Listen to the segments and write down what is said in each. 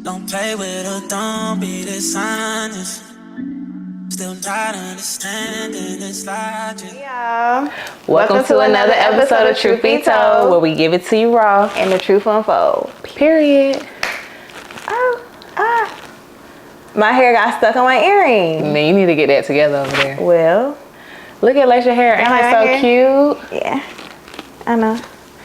Don't play with her, don't be dishonest. Still not understanding this logic. Hey y'all. Welcome to another episode of Truth Be Told, where we give it to you raw. And the truth unfold. Period. My hair got stuck on my earring. Man, you need to get that together over there. Well, Look at Lasha hair. Ain't that so cute? yeah, I know.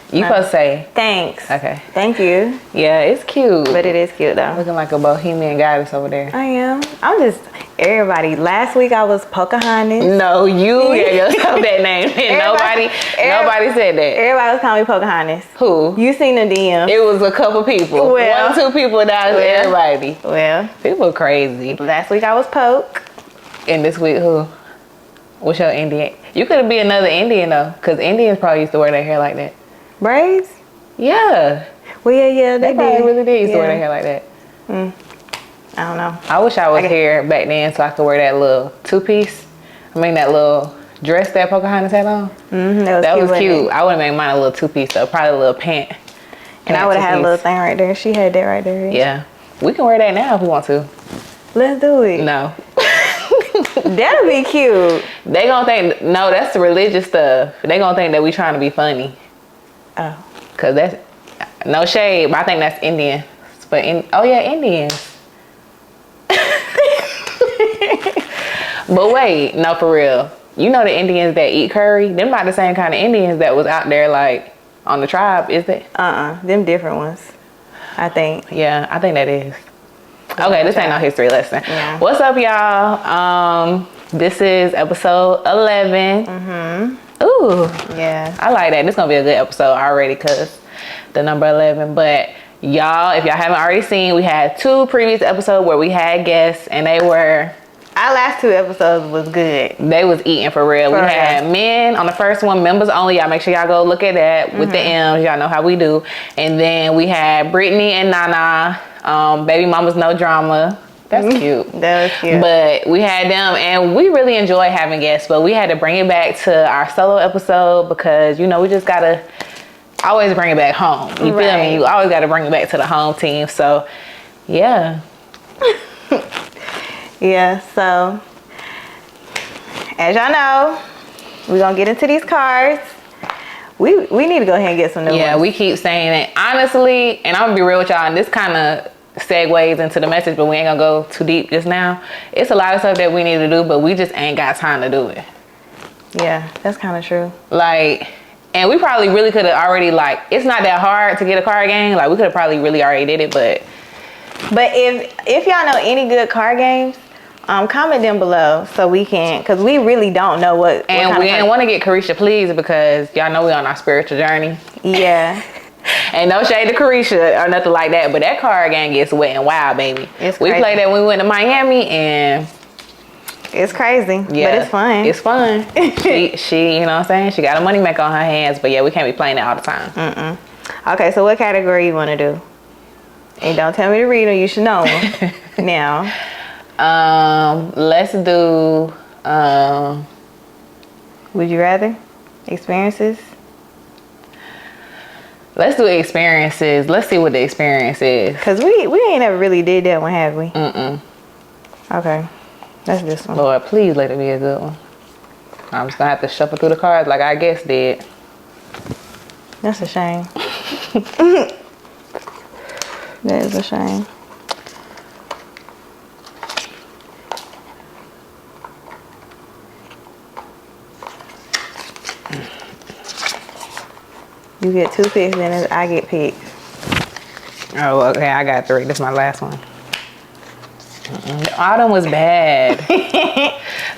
You supposed to say. Thanks. Okay. Thank you. Yeah, it's cute. But it is cute though. Looking like a bohemian goddess over there. I am. I'm just everybody. Last week I was Pocahontas. No, you gave yourself that name. And nobody said that. Everybody was calling me Pocahontas. Who? You seen the DM. It was a couple people. Well, 1 or 2 people. That was everybody. Well, People crazy. last week I was Poke. And this week, who? What's your Indian? You could be another Indian though, because Indians probably used to wear their hair like that. Braids? Yeah. Well, yeah, They probably really did used to wear their Yeah. hair like that. I don't know. I wish I was here back then so I could wear that little 2-piece. I mean that little dress that Pocahontas had on. That was cute. I would have made mine a little 2-piece though, probably a little pant. And I would have had a little thing right there. She had that right there. Yeah. We can wear that now if we want to. Let's do it. No. That'll be cute. They gonna think, no, that's the religious stuff. They gonna think that we trying to be funny. Oh. Cause that's, no shade, but I think that's Indian. But oh yeah, Indians. But wait, no, for real. You know the Indians that eat curry? Them not the same kind of Indians that was out there like on the tribe, is it? Them different ones, I think. Yeah, I think that is. Okay, this ain't no history lesson. Yeah. What's up, y'all? This is episode 11. Ooh. Yeah. I like that. This gonna be a good episode already because the number 11. But y'all, if y'all haven't already seen, we had 2 previous episodes where we had guests and they were... Our last 2 episodes was good. They was eating for real. We had men on the first one, members only. Y'all make sure y'all go look at that with the M's. Y'all know how we do. And then we had Brittany and Nana. Baby Mama's No Drama. That's cute. That was cute. But we had them and we really enjoy having guests, but we had to bring it back to our solo episode because, you know, we just gotta always bring it back home. You feel me? You always gotta bring it back to the home team. So, yeah. Yeah, so as y'all know, we're gonna get into these cards. We need to go ahead and get some new ones. Yeah, we keep saying it. Honestly, and I'm gonna be real with y'all, and this kind of segues into the message, but we ain't gonna go too deep just now. It's a lot of stuff that we need to do, but we just ain't got time to do it. Yeah, that's kind of true. Like, and we probably really could have already, like, it's not that hard to get a card game. Like, we could have probably really already did it, but if y'all know any good card games, comment them below so we can, because we really don't know what. And we didn't want to get Carisha Please because y'all know we on our spiritual journey. Yeah. And no shade to Carisha or nothing like that, but that card game gets wet and wild, baby. We played that when we went to Miami and it's crazy. Yeah, but it's fun. It's fun. she, you know what I'm saying? She got a money maker on her hands, but yeah, we can't be playing that all the time. Okay, so what category you want to do? And don't tell me to read them, you should know them. Now. Let's do would you rather? Experiences? Let's do experiences. Let's see what the experience is. Cause we ain't ever really did that one, have we? Okay, that's this one. Lord, please let it be a good one. I'm just gonna have to shuffle through the cards like I guess did. That's a shame. That is a shame. You get 2 picks, then I get picked. Oh, okay. I got 3. This is my last one. The autumn was bad.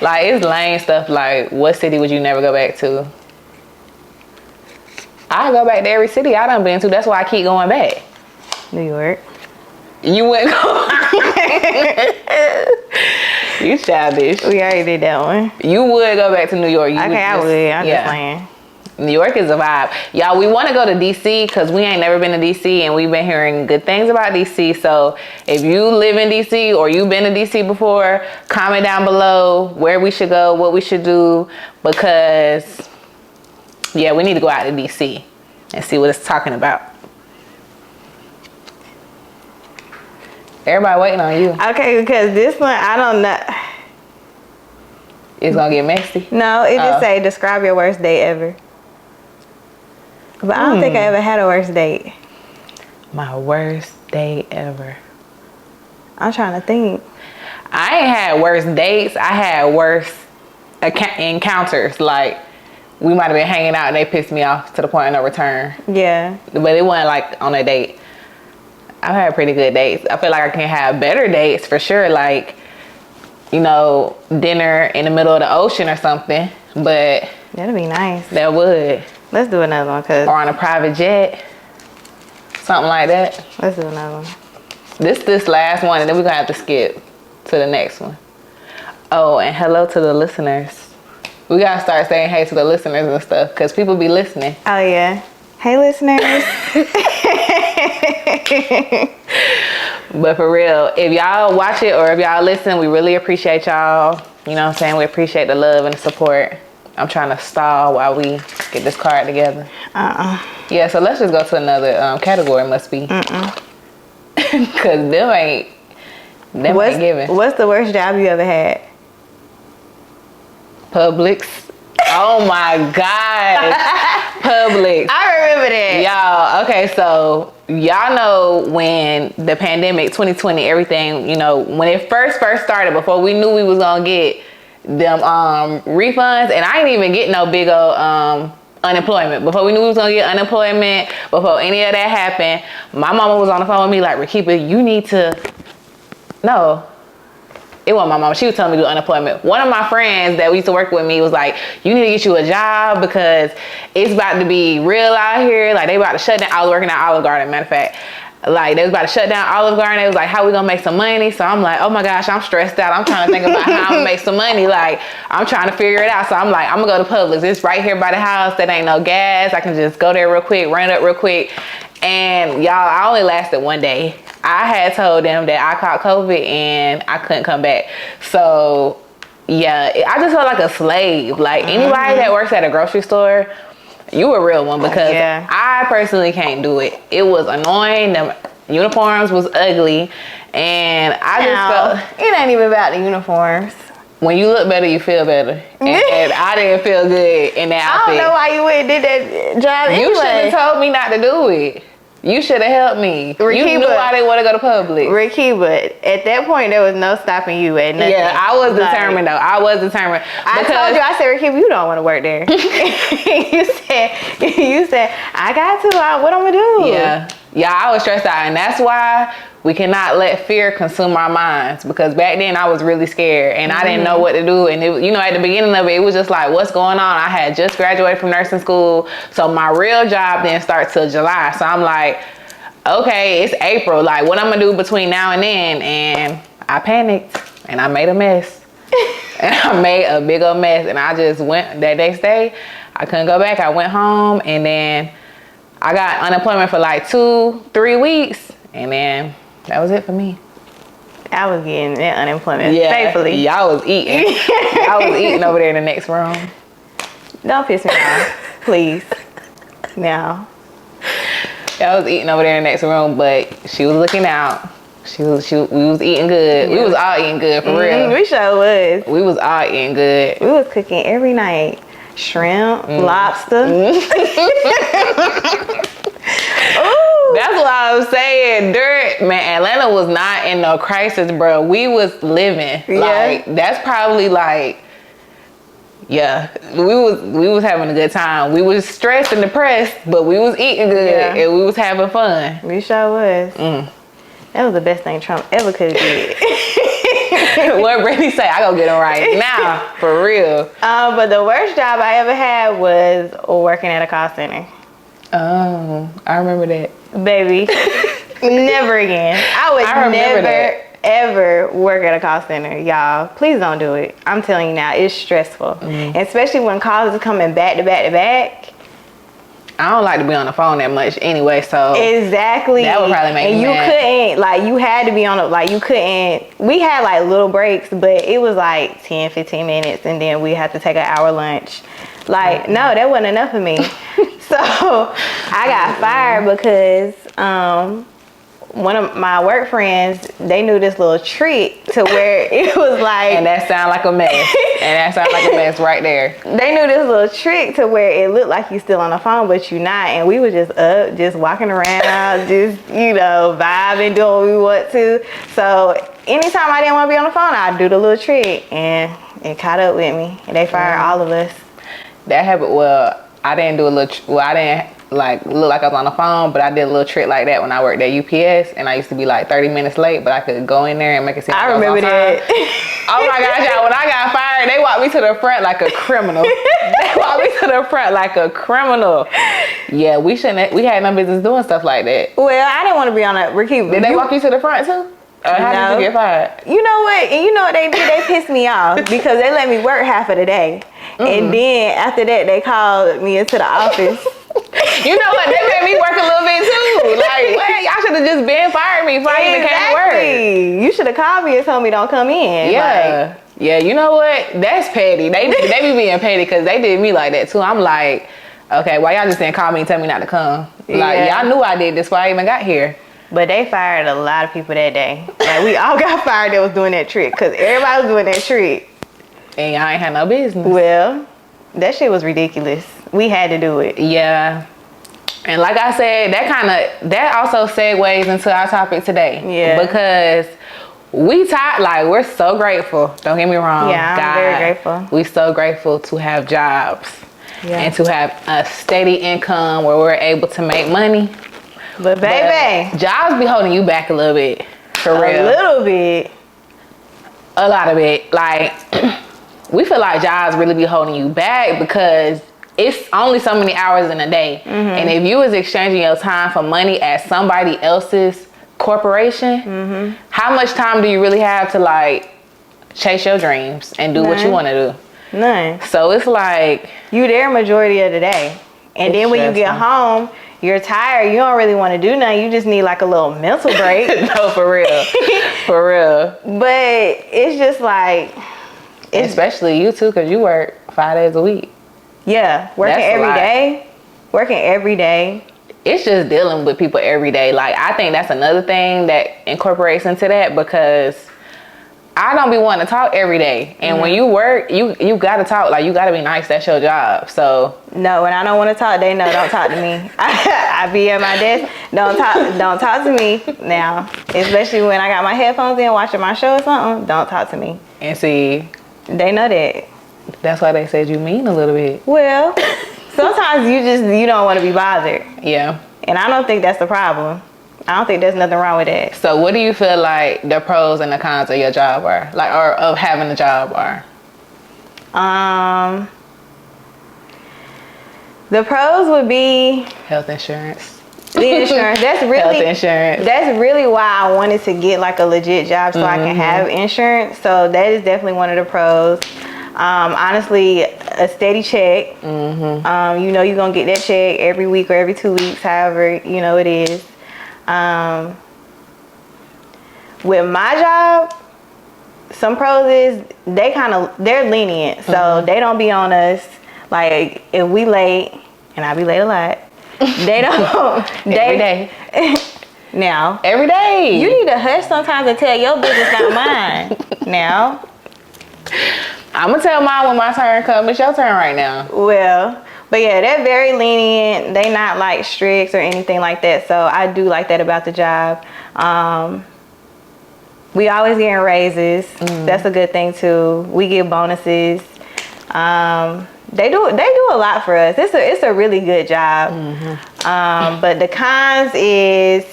Like, it's lame stuff like, what city would you never go back to? I go back to every city I done been to. That's why I keep going back. New York. You wouldn't go. You childish. We already did that one. You would go back to New York. I would. I'm just playing. New York is a vibe. Y'all, we want to go to DC because we ain't never been to DC and we've been hearing good things about DC. So if you live in DC or you've been to DC before, comment down below where we should go, what we should do, because yeah, we need to go out to DC and see what it's talking about. Everybody waiting on you. Okay, because this one, I don't know. It's gonna get messy. No, it just say describe your worst date ever. But I don't think I ever had a worst date. My worst date ever. I'm trying to think. I ain't had worse dates. I had worse encounters. Like, we might have been hanging out and they pissed me off to the point of no return. Yeah. But it wasn't like on a date. I've had pretty good dates. I feel like I can have better dates for sure. Like, you know, dinner in the middle of the ocean or something. But that'd be nice. That would. Let's do another one. Or on a private jet. Something like that. Let's do another one. This last one, and then we're going to have to skip to the next one. Oh, and hello to the listeners. We got to start saying hey to the listeners and stuff, because people be listening. Oh, yeah. Hey, listeners. But for real, if y'all watch it or if y'all listen, we really appreciate y'all. You know what I'm saying? We appreciate the love and the support. I'm trying to stall while we get this card together. Yeah, so let's just go to another category, must be. Because them ain't giving. What's the worst job you ever had? Publix. Oh my God. Publix. I remember that. Y'all, okay, so y'all know when the pandemic 2020, everything, you know, when it first started, before we knew we was gonna get them refunds, and I didn't even get no big old unemployment. Before we knew we was gonna get unemployment, before any of that happened, my mama was on the phone with me like, Rakeba, you need to, no, it wasn't my mama. She was telling me to do unemployment. One of my friends that used to work with me was like, you need to get you a job because it's about to be real out here. Like, they about to shut down. I was working at Olive Garden, matter of fact. Like, they was about to shut down Olive Garden. They was like, how we gonna make some money? So I'm like, oh my gosh, I'm stressed out. I'm trying to think about how I'm gonna make some money. Like, I'm trying to figure it out. So I'm like, I'm gonna go to Publix. It's right here by the house. That ain't no gas. I can just go there real quick, run it up real quick. And y'all, I only lasted one day. I had told them that I caught COVID and I couldn't come back. So yeah, I just felt like a slave. Like, anybody that works at a grocery store, you a real one, because I personally can't do it. It was annoying. The uniforms was ugly, and I just felt it ain't even about the uniforms. When you look better, you feel better. And I didn't feel good in that outfit. I don't know why you went and did that job anyway. You should have told me not to do it. You should have helped me. Rakeba, you knew I didn't want to go to Publix. Rakeba, at that point, there was no stopping you at nothing. Yeah, I was determined though. I was determined. I told you, I said, Rakeba, you don't want to work there. you said, I got to. What I'm gonna do? Yeah, I was stressed out, and that's why we cannot let fear consume our minds. Because back then I was really scared, and I didn't know what to do. And it, you know, at the beginning of it, it was just like, what's going on? I had just graduated from nursing school, so my real job didn't start till July. So I'm like, okay, it's April. Like, what I'm gonna do between now and then? And I panicked, and I made a mess. And I made a big old mess, and I just went that next day. I couldn't go back. I went home, and then I got unemployment for like 2-3 weeks, and then that was it for me. I was getting that unemployment faithfully. Y'all was eating. Y'all was eating over there in the next room. Don't piss me off, please. Now. Y'all was eating over there in the next room, but she was looking out. We was eating good. Yeah. We was all eating good, for real. We sure was. We was all eating good. We was cooking every night. Shrimp, lobster. Ooh. That's what I was saying. Atlanta was not in no crisis, bro. We was living. Yeah. Like, that's probably like, yeah, we was having a good time. We was stressed and depressed, but we was eating good and we was having fun. We sure was. That was the best thing Trump ever could have did. What Brittany say? I go get him right now, for real. But the worst job I ever had was working at a call center. Oh, I remember that. Baby, never again. I would never, ever work at a call center, y'all. Please don't do it. I'm telling you now, it's stressful. Especially when calls are coming back to back to back. I don't like to be on the phone that much anyway, so exactly. That would probably make me mad. And you couldn't, like, you had to be on you couldn't. We had like little breaks, but it was like 10-15 minutes, and then we had to take an hour lunch. Like, no, that wasn't enough for me. So I got fired because one of my work friends, they knew this little trick to where it was like, and that sound like a mess. And that sounds like a mess right there. They knew this little trick to where it looked like you still on the phone, but you not. And we were just up, just walking around, just, you know, vibing, doing what we want to. So anytime I didn't want to be on the phone, I'd do the little trick, and it caught up with me. And they fired all of us. That happened. Well, I didn't do a little. I didn't like look like I was on the phone, but I did a little trick like that when I worked at UPS, and I used to be like 30 minutes late, but I could go in there and make it seem like I remember that. Oh my gosh, y'all, when I got fired, they walked me to the front like a criminal. They walked me to the front like a criminal. Yeah, we had no business doing stuff like that. Well, I didn't want to be on that. Did they walk you to the front too? How did you get fired? You know what? And you know what they did? They pissed me off because they let me work half of the day. And then after that, they called me into the office. You know what? They made me work a little bit too. Like, well, y'all should have just been fired me before I even came to work. You should have called me and told me don't come in. Yeah. Like, yeah, you know what? That's petty. They be being petty because they did me like that too. I'm like, okay, why y'all just didn't call me and tell me not to come? Like, y'all knew I did this before I even got here. But they fired a lot of people that day. Like, we all got fired that was doing that trick because everybody was doing that trick. And y'all ain't had no business. Well, that shit was ridiculous. We had to do it. Yeah. And like I said, that also segues into our topic today. Yeah. Because we're so grateful. Don't get me wrong. Yeah, I'm very grateful. We're so grateful to have jobs. Yeah. And to have a steady income where we're able to make money. But baby, jobs be holding you back a little bit. For real. A little bit. A lot of it. Like, we feel like jobs really be holding you back because it's only so many hours in a day. And if you was exchanging your time for money at somebody else's corporation, how much time do you really have to like chase your dreams and do what you want to do? None. So it's like you there majority of the day. And then when you get home, you're tired. You don't really want to do nothing. You just need like a little mental break. No, for real. For real. But it's just like... Especially you too, because you work 5 days a week. Yeah. Working every day. Working every day. It's just dealing with people every day. Like, I think that's another thing that incorporates into that because I don't be wanting to talk every day. And when you work, you got to talk. Like, you got to be nice. That's your job. So... No, when I don't want to talk, they know don't talk to me. I be at my desk. Don't talk to me now. Especially when I got my headphones in watching my show or something. Don't talk to me. And see... They know that. That's why they said you mean a little bit. Well, sometimes you don't want to be bothered. Yeah. And I don't think that's the problem. I don't think there's nothing wrong with that. So what do you feel like the pros and the cons of your job are? Like, or of having a job are? The pros would be health insurance. The insurance. That's really health insurance. That's really why I wanted to get like a legit job so I can have insurance. So that is definitely one of the pros. Honestly, a steady check. You know you're gonna get that check every week or every 2 weeks, however you know it is. With my job, some pros is they're lenient, so they don't be on us. Like if we late, and I be late a lot. They don't. Every day. Now. Every day. You need to hush sometimes and tell your business, not mine. Now. I'm gonna tell mine when my turn comes. It's your turn right now. Well, but yeah, they're very lenient. They not like strict or anything like that. So I do like that about the job. We always getting raises. That's a good thing too. We get bonuses. They do a lot for us. It's a really good job. But the cons is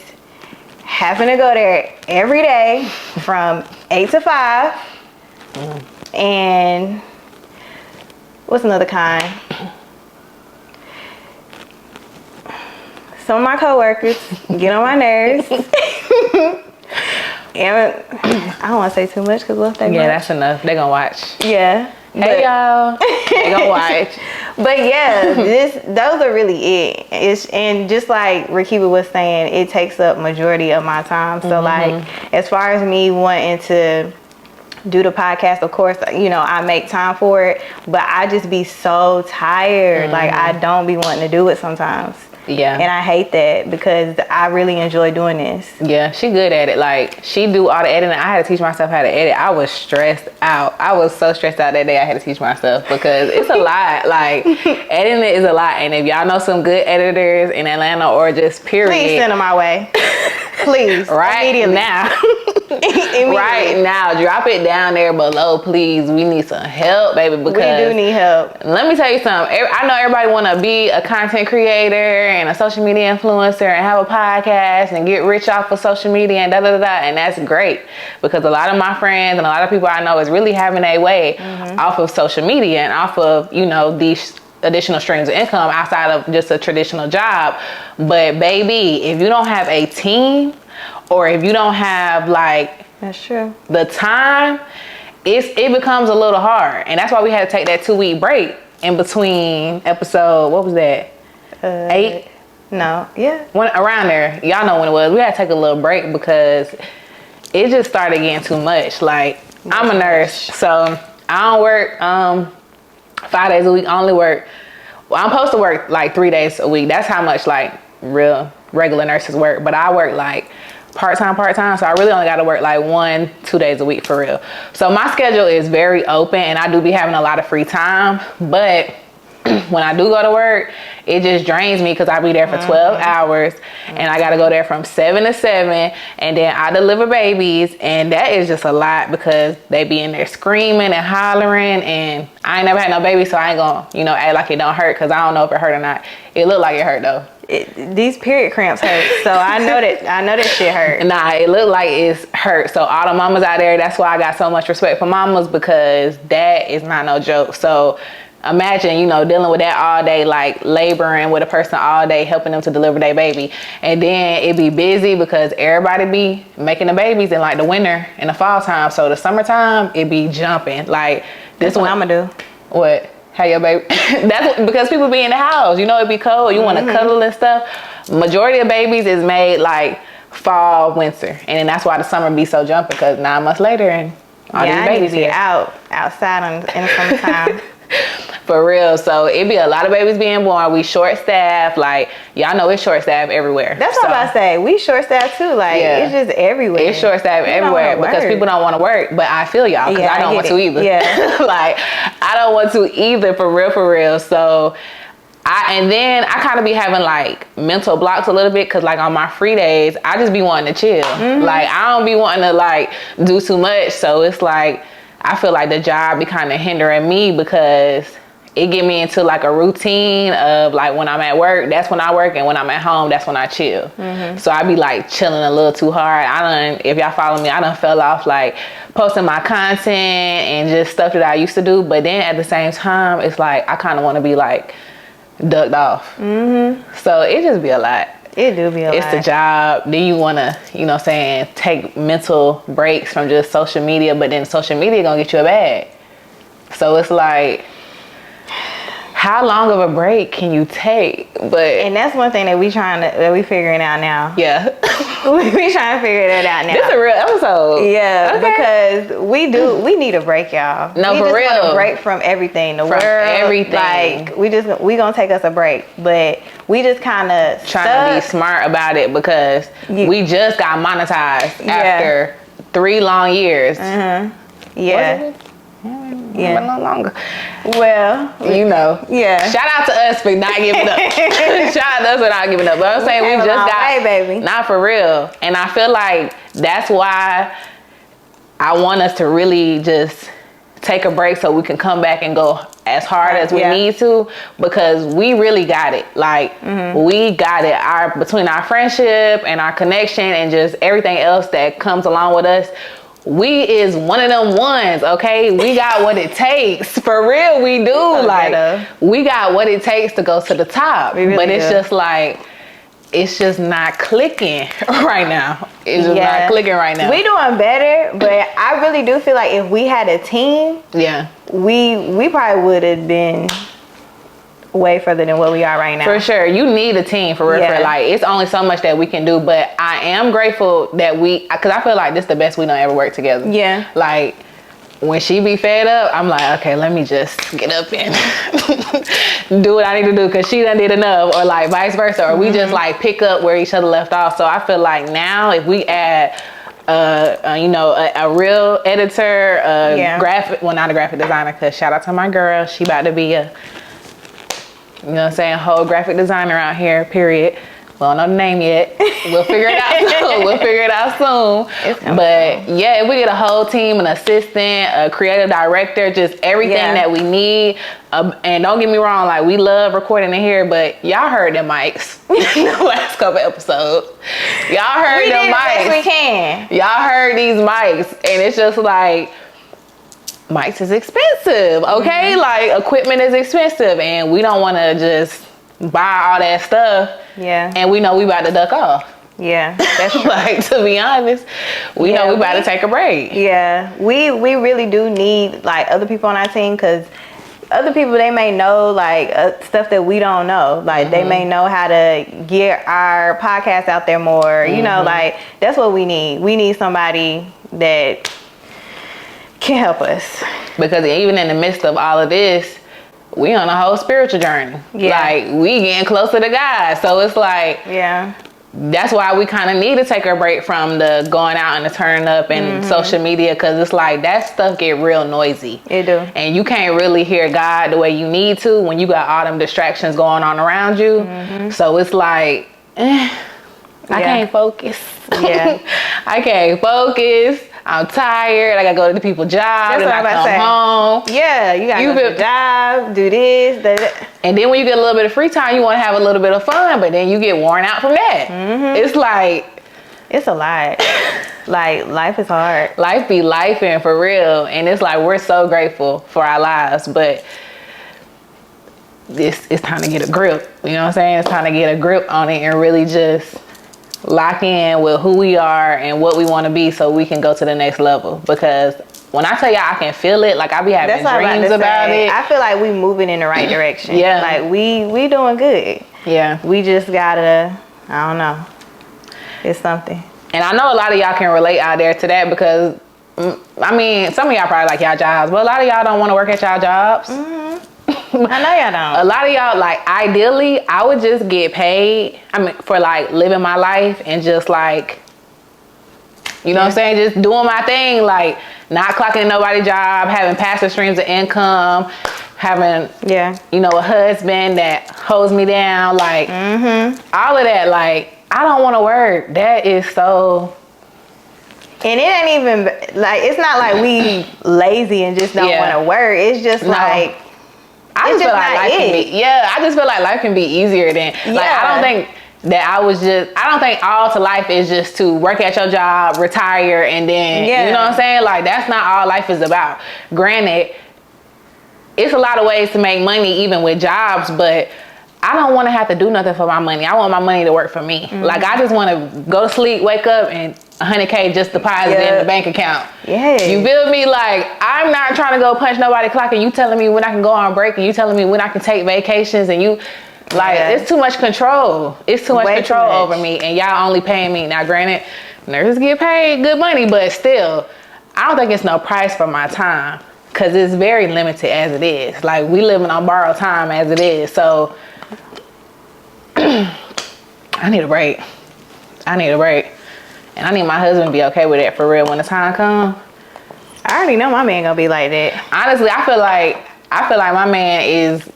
having to go there every day from 8 to 5. And what's another con? Some of my coworkers get on my nerves. And I don't want to say too much because what they Yeah, that's enough. They gonna watch. Yeah. Hey y'all, they gonna watch. But yeah, those are really it. And just like Rakeba was saying, it takes up majority of my time. So like, as far as me wanting to do the podcast, of course, you know, I make time for it, but I just be so tired. Like I don't be wanting to do it sometimes. Yeah. And I hate that because I really enjoy doing this. Yeah, she good at it. Like, she do all the editing. I had to teach myself how to edit. I was stressed out. I was so stressed out that day I had to teach myself because it's a lot. Like, editing is a lot. And if y'all know some good editors in Atlanta or just period. Please send them my way. Please. Right now. Right now. Drop it down there below, please. We need some help, baby, because we do need help. Let me tell you something. I know everybody want to be a content creator and a social media influencer and have a podcast and get rich off of social media and and that's great because a lot of my friends and a lot of people I know is really having a way off of social media and off of, you know, these additional streams of income outside of just a traditional job. But baby, if you don't have a team or if you don't have like that's true the time, it becomes a little hard. And that's why we had to take that 2-week break in between episode, what was that? 8? No, yeah. Around there. Y'all know when it was. We had to take a little break because it just started getting too much. Like, I'm a nurse, so I don't work 5 days a week. I only work, well, I'm supposed to work like 3 days a week. That's how much like real regular nurses work. But I work like part-time, so I really only got to work like 1-2 days a week for real. So my schedule is very open and I do be having a lot of free time, but when I do go to work, it just drains me because I be there for 12 hours and I got to go there from 7 to 7 and then I deliver babies and that is just a lot because they be in there screaming and hollering and I ain't never had no baby, so I ain't gonna, you know, act like it don't hurt because I don't know if it hurt or not. It looked like it hurt though. These period cramps hurt, so I know that shit hurt. Nah, it looked like it's hurt. So all the mamas out there, that's why I got so much respect for mamas because that is not no joke. So imagine, you know, dealing with that all day, like laboring with a person all day, helping them to deliver their baby. And then it be busy because everybody be making the babies in like the winter and the fall time. So the summertime, it be jumping. Like this one. What I'm gonna do. What? Hey, your baby. That's because people be in the house. You know, it be cold. You want to cuddle and stuff. Majority of babies is made like fall, winter. And then that's why the summer be so jumping because 9 months later and all these babies I need to be here. outside in the summertime. For real. So it be a lot of babies being born. We short staffed. Like, y'all know it's short staffed everywhere. That's what I'm about to say. We short staffed too. Like, it's just everywhere. It's short staffed everywhere because people don't want to work. But I feel y'all because I don't want to either. Yeah. Like, I don't want to either for real. So and then I kind of be having like mental blocks a little bit because like on my free days, I just be wanting to chill. Like, I don't be wanting to like do too much. So it's like, I feel like the job be kind of hindering me because it get me into like a routine of like when I'm at work, that's when I work, and when I'm at home, that's when I chill. So I be like chilling a little too hard. If y'all follow me, I done fell off like posting my content and just stuff that I used to do. But then at the same time, it's like I kind of want to be like ducked off. So it just be a lot. It do be a lot. It's the job. Then you want to, you know what I'm saying, take mental breaks from just social media, but then social media gonna get you a bag. So it's like, how long of a break can you take? And that's one thing that we figuring out now. Yeah. we trying to figure that out now. This is a real episode. Yeah, okay. Because we need a break, y'all. No, we for just real. Want a break from everything, the world, everything. Like we gonna take us a break, but we just kind of trying to be smart about it because we just got monetized after 3 long years. Yeah. Yeah, a little longer. Well, you know. Yeah. Shout out to us for not giving up. Shout out to us for not giving up. But I'm saying we just got, baby. Not for real. And I feel like that's why I want us to really just take a break so we can come back and go as hard as we need to, because we really got it. Like we got it. Between our friendship and our connection and just everything else that comes along with us. We is one of them ones, okay? We got what it takes. For real, we do. Like, we got what it takes to go to the top. Really but it's just like, it's just not clicking right now. It's just not clicking right now. We doing better, but I really do feel like if we had a team, we probably would have been way further than what we are right now. For sure. You need a team for real. Like, it's only so much that we can do, but I am grateful that because I feel like this is the best we done ever worked together. Yeah. Like, when she be fed up, I'm like, okay, let me just get up and do what I need to do because she done did enough, or like vice versa, or we just like pick up where each other left off. So I feel like now if we add a real editor, graphic, well, not a graphic designer, because shout out to my girl, she about to be a, you know what I'm saying, whole graphic designer out here, period. We don't know the name yet. We'll figure it out soon. We'll figure it out soon. But yeah, if we get a whole team, an assistant, a creative director, just everything that we need. And don't get me wrong, like we love recording in here, but y'all heard them mics the last couple episodes. Y'all heard them mics. We can. Y'all heard these mics, and it's just like, mics is expensive, okay? Like equipment is expensive, and we don't want to just buy all that stuff. Yeah. And we know we about to duck off. Yeah, that's true. Like, to be honest, we know we about to take a break. Yeah, we really do need like other people on our team, because other people, they may know like stuff that we don't know. Like they may know how to get our podcast out there more. You know, like that's what we need. We need somebody that can help us. Because even in the midst of all of this, we on a whole spiritual journey. Yeah. Like we getting closer to God. So it's like, that's why we kind of need to take a break from the going out and the turning up and social media, because it's like that stuff get real noisy. It do. And you can't really hear God the way you need to when you got all them distractions going on around you. So it's like, I can't focus. Yeah. I can't focus. I'm tired. I gotta go to the people's job. That's what I come home. Yeah, you gotta go to the job, do this, that. And then when you get a little bit of free time, you want to have a little bit of fun, but then you get worn out from that. It's like, it's a lot. Like life is hard. Life be lifing for real, and it's like we're so grateful for our lives, but it's time to get a grip. You know what I'm saying? It's time to get a grip on it and really just lock in with who we are and what we want to be, so we can go to the next level. Because when I tell y'all I can feel it, like I be having dreams about it. I feel like we moving in the right direction. Yeah, like we doing good. Yeah, we just gotta, I don't know, it's something. And I know a lot of y'all can relate out there to that, because I mean, some of y'all probably like y'all jobs, but a lot of y'all don't want to work at y'all jobs. I know y'all don't. A lot of y'all, like, ideally, I would just get paid, I mean, for like living my life and just like, you know what I'm saying, just doing my thing, like not clocking in nobody's job, having passive streams of income, having you know, a husband that holds me down, like all of that. Like, I don't want to work. That is so. And it ain't even like, it's not like we lazy and just don't want to work. It's just like, I just feel like life can be, I just feel like life can be easier than, like, I don't think that I don't think all to life is just to work at your job, retire, and then, you know what I'm saying? Like, that's not all life is about. Granted, it's a lot of ways to make money even with jobs, but I don't want to have to do nothing for my money. I want my money to work for me. Like, I just want to go to sleep, wake up, and 100K just deposited in the bank account. You feel me? Like, I'm not trying to go punch nobody clock, and you telling me when I can go on break, and you telling me when I can take vacations, and you, like, it's too much control. It's too much control over me, and y'all only paying me. Now, granted, nurses get paid good money, but still, I don't think it's no price for my time, because it's very limited as it is. Like, we living on borrowed time as it is, so I need a break. I need a break. And I need my husband to be okay with that for real when the time comes. I already know my man gonna be like that. Honestly, I feel like my man is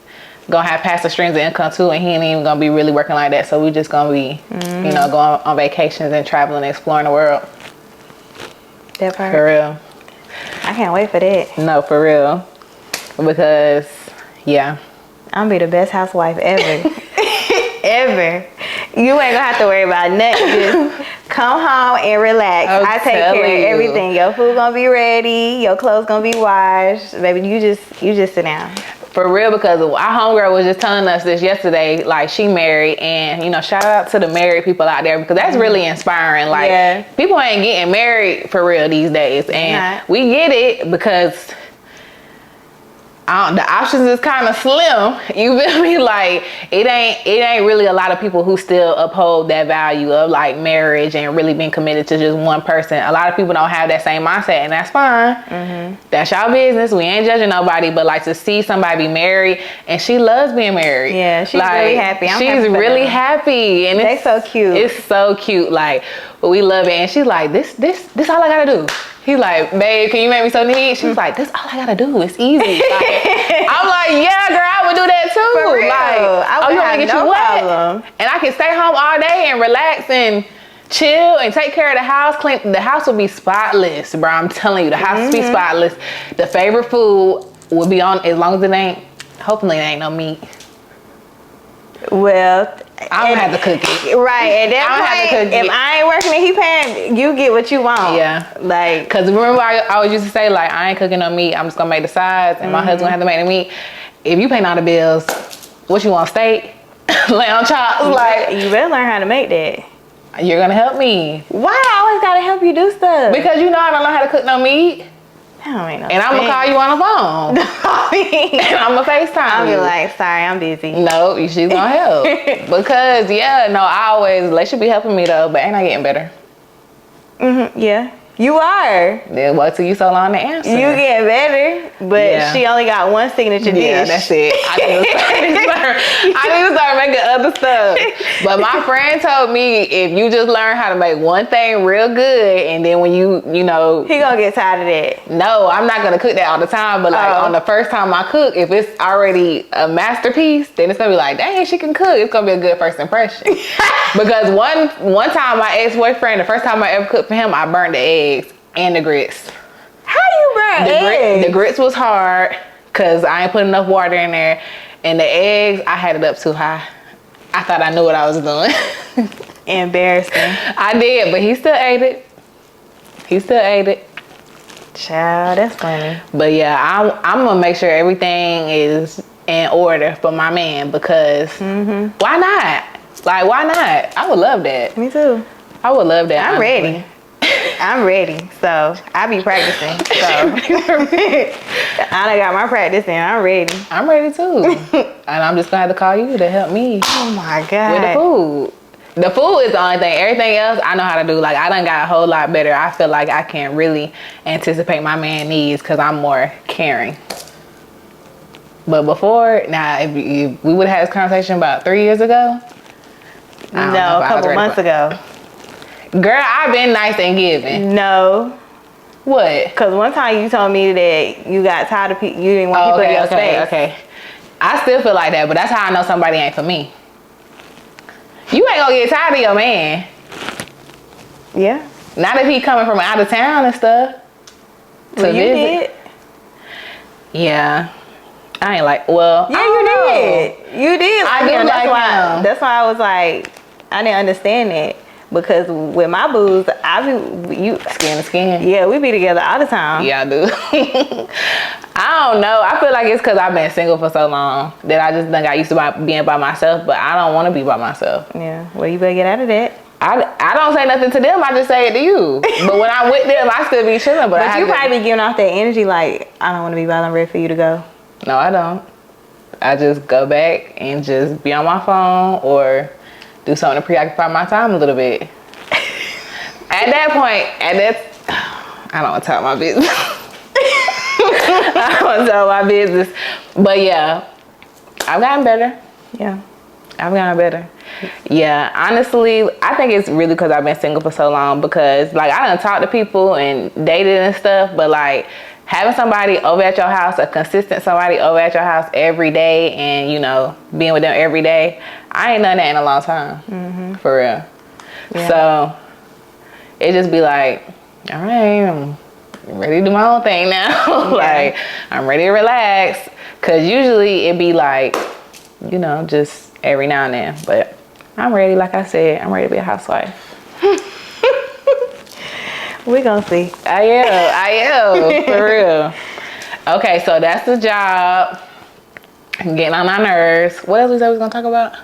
gonna have passive streams of income too, and he ain't even gonna be really working like that. So we just gonna be, you know, going on vacations and traveling and exploring the world. That part. For real. I can't wait for that. No, for real. Because, I'm gonna be the best housewife ever. Ever. You ain't gonna have to worry about nothing. Just come home and relax. I take care of everything. Your food gonna be ready. Your clothes gonna be washed. Baby, you just sit down. For real, because our homegirl was just telling us this yesterday. Like, she married, and, you know, shout out to the married people out there, because that's really inspiring. Like, people ain't getting married for real these days, and we get it, because the options is kind of slim. You feel me? Like it ain't really a lot of people who still uphold that value of like marriage and really being committed to just one person. A lot of people don't have that same mindset, and that's fine. That's y'all business. We ain't judging nobody, but like to see somebody be married and she loves being married. Yeah, she's like, really happy. She's really happy, and it's so cute. It's so cute. Like we love it, and she's like, this all I gotta do. He's like, babe, can you make me so neat? She's like, this all I gotta do. It's easy. Like, I'm like, yeah, girl, I would do that too. For real. Like, I would have no problem. And I can stay home all day and relax and chill and take care of the house. Clean. The house will be spotless, bro. I'm telling you, the house will be spotless. The favorite food will be on, as long as it ain't, hopefully it ain't no meat. Well, I'm gonna have to cook it. Right, at that point, if I ain't working and he paying, you get what you want. Yeah. Like, cause remember I always used to say like, I ain't cooking no meat, I'm just gonna make the sides and my husband gonna have to make the meat. If you paying all the bills, what you want, steak? Lamb chops? Like, you better learn how to make that. You're gonna help me. Why I always gotta help you do stuff? Because you know I don't know how to cook no meat. That don't make no and I'm gonna call you on the phone. And I'm gonna FaceTime I'll you. be like, sorry, I'm busy. No, she's gonna help. Because I always, Lasha be helping me though, but ain't I getting better? Yeah. You are. Yeah, what took you so long to answer? You get better, but she only got one signature dish. Yeah, that's it. I need to start making other stuff. But my friend told me if you just learn how to make one thing real good, and then when you know, he gonna get tired of that. No, I'm not gonna cook that all the time. But like on the first time I cook, if it's already a masterpiece, then it's gonna be like, dang, she can cook. It's gonna be a good first impression. Because one time my ex-boyfriend, the first time I ever cooked for him, I burned the eggs and the grits. How you burn eggs? The grits was hard because I ain't put enough water in there, and the eggs I had it up too high. I thought I knew what I was doing. Embarrassing. I did, but he still ate it. Child, that's funny. But yeah, I'm gonna make sure everything is in order for my man, because why not? Like, why not? I would love that. Me too. I would love that. I'm ready. I'm ready. So I be practicing. So I done got my practice in. I'm ready. I'm ready too. And I'm just gonna have to call you to help me. Oh my God. With the food. The food is the only thing. Everything else I know how to do. Like, I done got a whole lot better. I feel like I can really anticipate my man's needs because I'm more caring. But before, if we would have had this conversation about 3 years ago. No, a couple months ago. Girl, I've been nice and giving. No. What? Because one time you told me that you got tired of people. You didn't want people in your space. Okay. I still feel like that, but that's how I know somebody ain't for me. You ain't gonna get tired of your man. Yeah. Not if he coming from out of town and stuff. Well, you did. Yeah. I ain't like, well, yeah, you did. You did. I do like him. That's why I was like, I didn't understand it. Because with my booze, you skin to skin. Yeah, we be together all the time. Yeah, I do. I don't know. I feel like it's because I've been single for so long that I just got used to being by myself. But I don't want to be by myself. Yeah. Well, you better get out of that. I don't say nothing to them. I just say it to you. But when I'm with them, I still be chilling. But you probably be giving off that energy like, I don't want to be by. I'm ready for you to go. No, I don't. I just go back and just be on my phone or do something to preoccupy my time a little bit. At that point, I don't want to talk my business. I don't want to talk my business. But yeah, I've gotten better. Yeah. I've gotten better. Yeah, honestly, I think it's really because I've been single for so long, because like I done talked to people and dated and stuff, but like having somebody over at your house, a consistent somebody over at your house every day, and you know, being with them every day, I ain't done that in a long time. For real. Yeah. So it just be like, all right, I'm ready to do my own thing now. Like, I'm ready to relax. Cause usually it be like, you know, just every now and then. But I'm ready, like I said, I'm ready to be a housewife. We gonna see. I am, for real. Okay, so that's the job. Getting on our nerves. What else was we gonna talk about?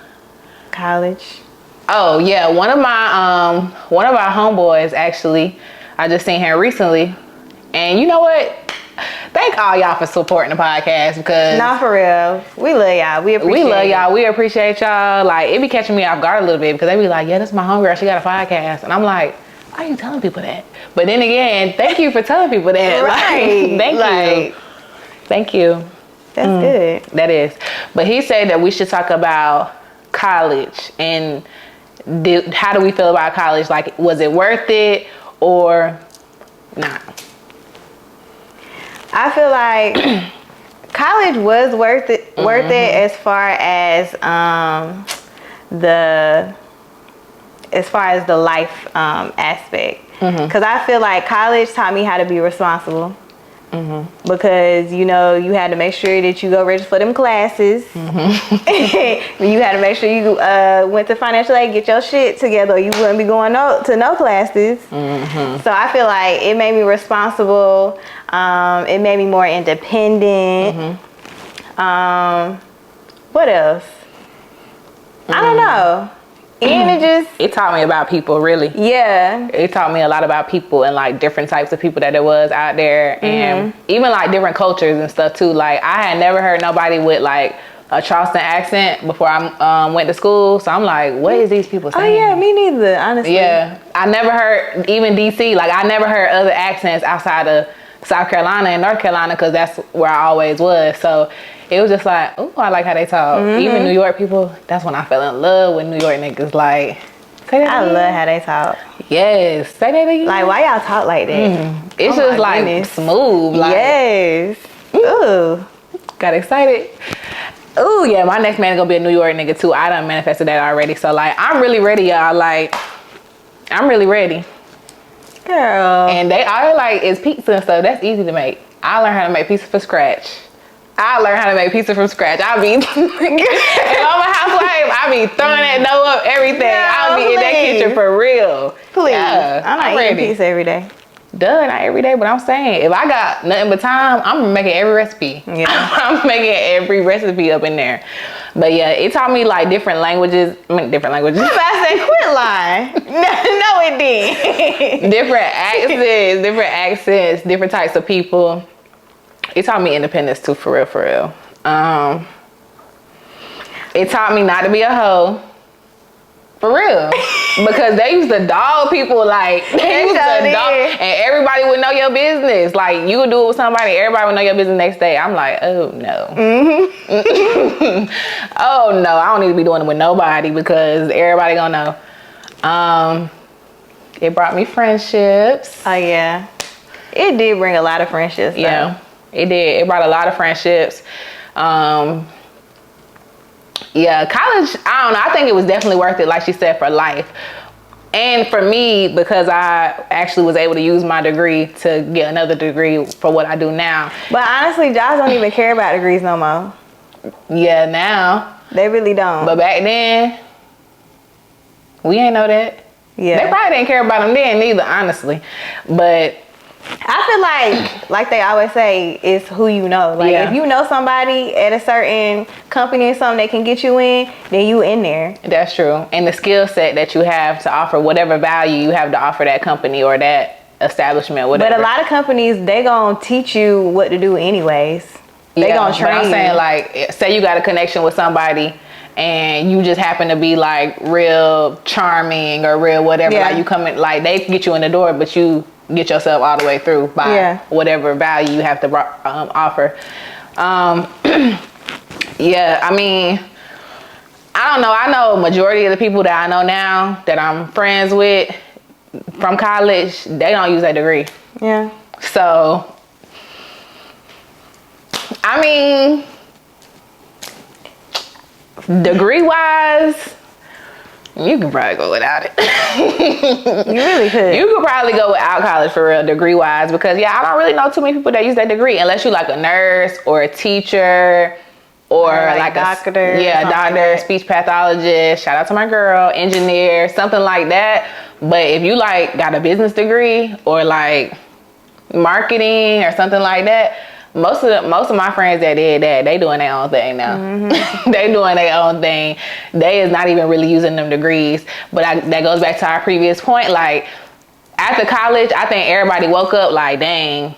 College. Oh yeah, one of our homeboys actually, I just seen him recently, and you know what? thank all y'all for supporting the podcast because Nah, for real. We love y'all. We appreciate y'all. We appreciate y'all. Like, it be catching me off guard a little bit because they be like, yeah, that's my homegirl. She got a podcast. And I'm like, why are you telling people that? But then again, thank you for telling people that. Right. Like, thank you. That's good. That is. But he said that we should talk about college and how do we feel about college? Like, was it worth it or not? I feel like college was worth it as far as the life aspect. Because I feel like college taught me how to be responsible. Because you had to make sure that you go register for them classes. You had to make sure you went to financial aid, get your shit together, or you wouldn't be going to no classes. So I feel like it made me responsible. It made me more independent. What else? I don't know. And it taught me about people, really. Yeah. It taught me a lot about people and like different types of people that there was out there, and even like different cultures and stuff too. Like, I had never heard nobody with like a Charleston accent before I went to school, so I'm like, what is these people saying? Oh yeah, me neither, honestly. Yeah, I never heard, even DC, like I never heard other accents outside of South Carolina and North Carolina because that's where I always was. So it was just like, oh, I like how they talk. Even New York people, that's when I fell in love with New York niggas. Like, say that again. I love how they talk. Yes, say that again. Like, why y'all talk like that? It's just like smooth. Like, yes. Ooh. Got excited. Ooh, yeah, my next man is gonna be a New York nigga too. I done manifested that already. So like, I'm really ready, y'all. Like, I'm really ready. Girl. And they are like, it's pizza and stuff. That's easy to make. I learned how to make pizza from scratch. I'll be, if I'm a housewife, I'll be throwing that dough up, everything. I'll be in that kitchen for real. Please. Yeah, I'm not eating pizza every day. Duh, not every day, but I'm saying, if I got nothing but time, I'm making every recipe. Yeah. I'm making every recipe up in there. But yeah, it taught me like different languages. I'm about to say, quit lying. No, it did. different accents, different types of people. It taught me independence too, for real. It taught me not to be a hoe. For real. Because they used to dog people, like, and everybody would know your business. Like, you would do it with somebody, everybody would know your business next day. I'm like, oh no. Oh no, I don't need to be doing it with nobody because everybody gonna know. It brought me friendships. Oh yeah. It did bring a lot of friendships though. Yeah, it did. It brought a lot of friendships. Yeah, college, I don't know. I think it was definitely worth it, like she said, for life. And for me, because I actually was able to use my degree to get another degree for what I do now. But honestly, jobs don't even care about degrees no more. Yeah, now. They really don't. But back then, we ain't know that. Yeah. They probably didn't care about them then neither, honestly. But I feel like they always say, it's who you know. Like, if you know somebody at a certain company or something that can get you in, then you in there. That's true. And the skill set that you have to offer, whatever value you have to offer that company or that establishment, whatever. But a lot of companies, they gonna teach you what to do anyways. They gonna train you. I'm saying, like, say you got a connection with somebody and you just happen to be like real charming or real whatever. Yeah. Like, you come in, like, they get you in the door, but you get yourself all the way through by whatever value you have to offer. Yeah, I mean, I don't know. I know majority of the people that I know now that I'm friends with from college, they don't use that degree. Yeah. So, I mean, degree-wise, you can probably go without it. You really could. You could probably go without college for real, degree-wise, because I don't really know too many people that use that degree unless you like a nurse or a teacher or like a doctor. Yeah, doctor, speech pathologist. Shout out to my girl, engineer, something like that. But if you like got a business degree or like marketing or something like that, most of my friends that did that, they doing their own thing now. Mm-hmm. They doing their own thing. They is not even really using them degrees. But that goes back to our previous point. Like, after college, I think everybody woke up like, dang,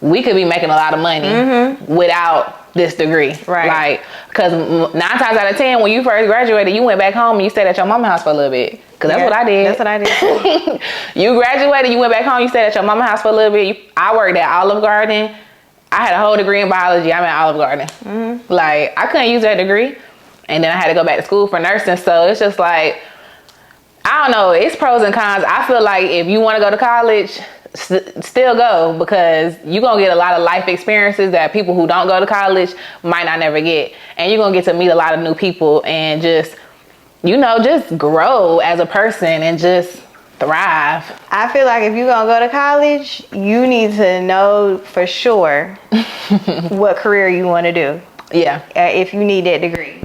we could be making a lot of money without this degree. Right. Like, because 9 times out of 10, when you first graduated, you went back home and you stayed at your mama's house for a little bit. Because that's what I did. That's what I did. You graduated, you went back home, you stayed at your mama's house for a little bit. I worked at Olive Garden. I had a whole degree in biology. I'm at Olive Garden. Like, I couldn't use that degree. And then I had to go back to school for nursing. So it's just like, I don't know. It's pros and cons. I feel like if you want to go to college, still go, because you're going to get a lot of life experiences that people who don't go to college might not never get. And you're going to get to meet a lot of new people and just, just grow as a person and just thrive. I feel like if you're going to go to college, you need to know for sure what career you want to do. Yeah. If you need that degree.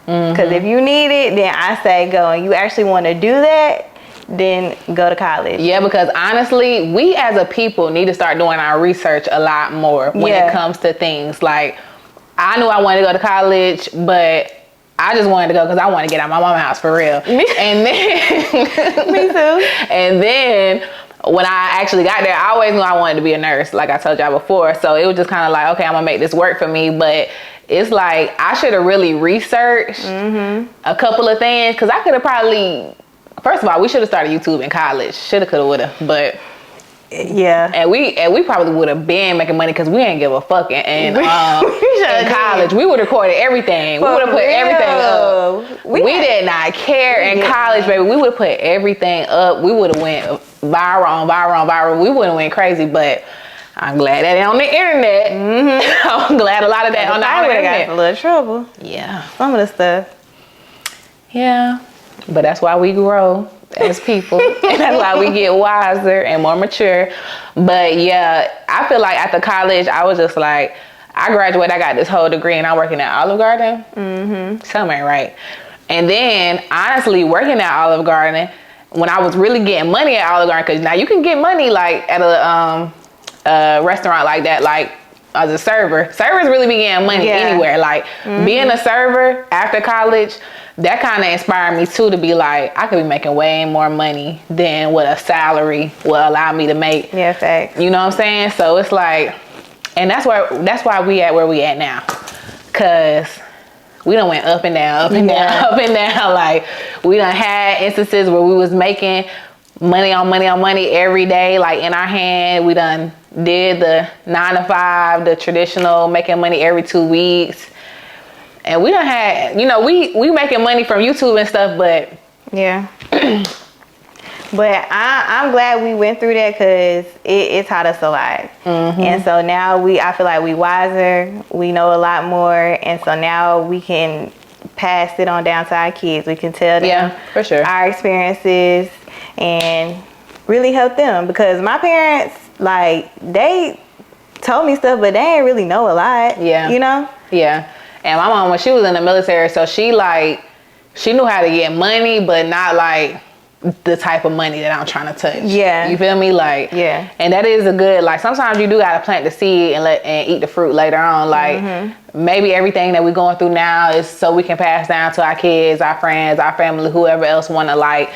Because if you need it, then I say go. And you actually want to do that, then go to college. Yeah, because honestly, we as a people need to start doing our research a lot more when it comes to things. Like, I knew I wanted to go to college, but I just wanted to go because I wanted to get out of my mama's house for real. And then Me too. And then when I actually got there, I always knew I wanted to be a nurse, like I told y'all before. So it was just kind of like, okay, I'm gonna make this work for me. But it's like, I should have really researched a couple of things, because I could have probably, first of all, we should have started YouTube in college. Shoulda, coulda, woulda. But yeah, and we probably would have been making money, because we ain't give a fuck. In college, we would have recorded everything. We would have put everything up. We did not care in college, baby. We would have put everything up. We would have went viral. We would have went crazy, but I'm glad that on the internet. I'm glad a lot of that on the internet. got in a little trouble. Yeah. Some of the stuff. Yeah. But that's why we grow as people. And that's why we get wiser and more mature. But yeah, I feel like after college, I was just like, I graduated, I got this whole degree, and I'm working at Olive Garden. Something ain't right. And then, honestly, working at Olive Garden, when I was really getting money at Olive Garden, because now you can get money like at a restaurant like that, like as a server. Servers really be getting money anywhere. Like being a server after college, that kind of inspired me too, to be like, I could be making way more money than what a salary will allow me to make. Yeah, facts. You know what I'm saying? So it's like, and that's why we at where we at now, cause we done went up and down, up and down, up and down. Like, we done had instances where we was making money on money every day, like in our hand. We done did the 9 to 5, the traditional making money every 2 weeks. And we done had, we making money from YouTube and stuff, but yeah. But I'm glad we went through that, because it taught us a lot. And so now I feel like we wiser, we know a lot more, and so now we can pass it on down to our kids. We can tell them for sure our experiences and really help them, because my parents, like, they told me stuff, but they ain't really know a lot. Yeah. Yeah. And my mom, when she was in the military, so she knew how to get money, but not like the type of money that I'm trying to touch. Yeah. You feel me? Like, yeah. And that is a good, like, sometimes you do gotta plant the seed and eat the fruit later on. Like, maybe everything that we're going through now is so we can pass down to our kids, our friends, our family, whoever else wanna, like,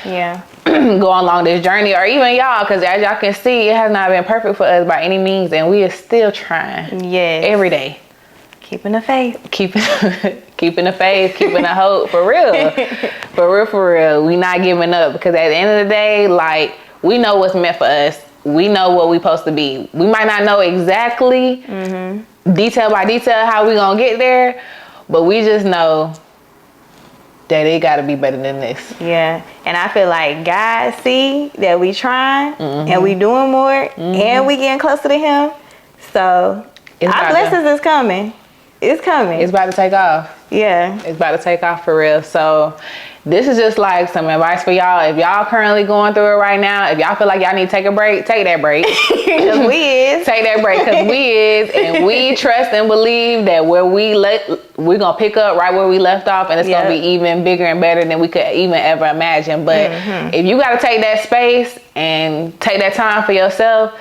go along this journey, or even y'all, because as y'all can see, it has not been perfect for us by any means, and we are still trying. Yes. Every day. Keeping the faith. Keeping the faith, keeping the hope, for real. For real. We not giving up, because at the end of the day, like, we know what's meant for us. We know what we supposed to be. We might not know exactly, detail by detail, how we gonna get there, but we just know that it gotta be better than this. Yeah. And I feel like God see that we trying and we doing more and we getting closer to Him. So our blessings is coming. It's coming. It's about to take off. Yeah. It's about to take off for real. So this is just like some advice for y'all. If y'all currently going through it right now, if y'all feel like y'all need to take a break, take that break. Because we is. Take that break, because we is. And we trust and believe that we're going to pick up right where we left off, and it's going to be even bigger and better than we could even ever imagine. But if you got to take that space and take that time for yourself,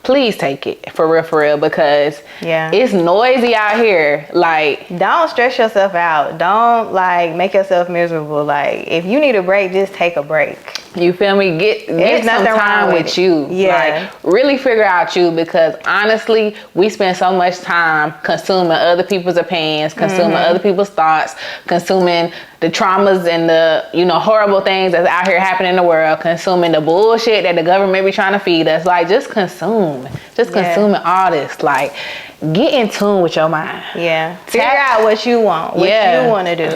please take it for real, because it's noisy out here. Like, don't stress yourself out. Don't, like, make yourself miserable. Like, if you need a break, just take a break. You feel me? Get some time with you. Yeah. Like, really figure out you, because honestly, we spend so much time consuming other people's opinions, consuming other people's thoughts, consuming the traumas and the, you know, horrible things that's out here happening in the world, consuming the bullshit that the government be trying to feed us. Like, just consume. Just consuming all this. Like, get in tune with your mind. Yeah. Figure out what you want, what you want to do,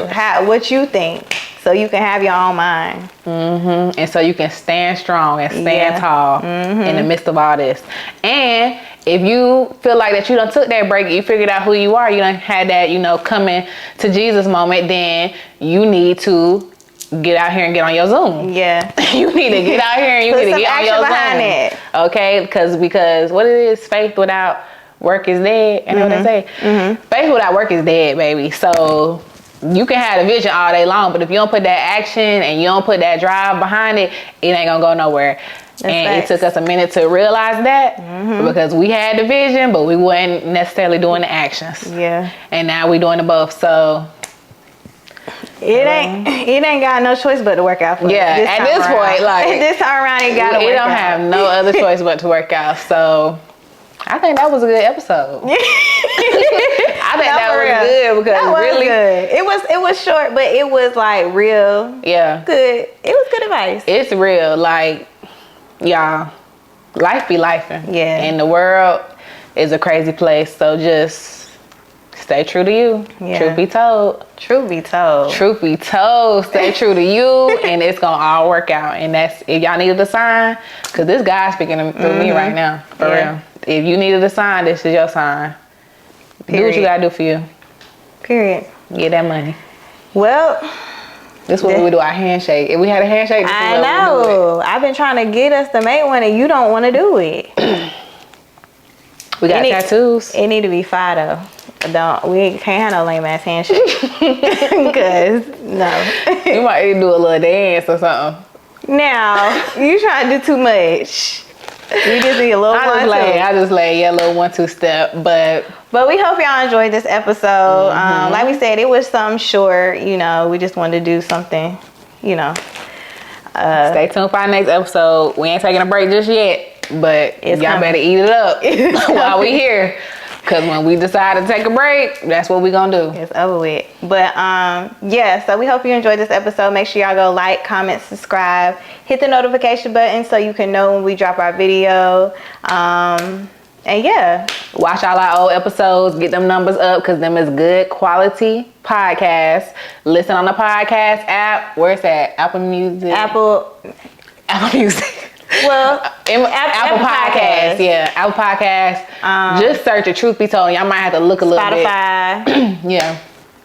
what you think, so you can have your own mind. And so you can stand strong and stand tall in the midst of all this. And if you feel like that you done took that break, you figured out who you are, you done had that, you know, coming to Jesus moment, then you need to get out here and get on your Zoom. Yeah. You need to get out here and you need to get on your Zoom. It. Okay? Because what it is, faith without work is dead. And what they say? Faith without work is dead, baby. So you can have the vision all day long, but if you don't put that action and you don't put that drive behind it, it ain't gonna go nowhere. It took us a minute to realize that because we had the vision, but we weren't necessarily doing the actions. Yeah. And now we doing the both. So it ain't got no choice but to work out for at this point, like this time around, it got to work out. It don't have no other choice but to work out. So I think that was a good episode. I think that was good because that was really good. It was short, but it was like real. Yeah. Good. It was good advice. It's real. Like, y'all, life be lifing. Yeah. And the world is a crazy place. So just stay true to you. Yeah. Truth be told. Truth be told. Truth be told. Stay true to you, and it's gonna all work out. And that's if y'all needed a sign, because this guy's speaking through me right now. For real. If you needed a sign, this is your sign. Period. Do what you gotta do for you. Period. Get that money. Well, this is what we do our handshake. If we had a handshake, this I know. I've been trying to get us to make one, and you don't want to do it. We got tattoos. It need to be fire though. We can't have no lame ass handshake. Because no. You might need to do a little dance or something. Now you trying to do too much. We just need a little I just lay a little 1-2 step, but we hope y'all enjoyed this episode. Like we said, it was something short. You know, we just wanted to do something. You know, stay tuned for our next episode. We ain't taking a break just yet, but y'all better eat it up while we here. Because when we decide to take a break, that's what we gonna do. It's over with. But yeah, so we hope you enjoyed this episode. Make sure y'all go like, comment, subscribe, hit the notification button so you can know when we drop our video. And yeah, watch all our old episodes, get them numbers up, because them is good quality podcasts. Listen on the podcast app. Where's that? Apple Music. Apple Music. Well, Apple Podcasts. Yeah, Apple Podcasts. Just search it. Truth be told, y'all might have to look a little bit. Spotify.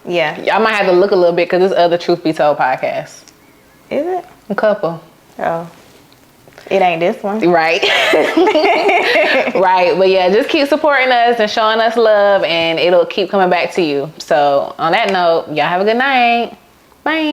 Yeah. Y'all might have to look a little bit because there's other Truth Be Told podcasts. Is it? A couple. Oh. It ain't this one. Right. Right. But yeah, just keep supporting us and showing us love, and it'll keep coming back to you. So on that note, y'all have a good night.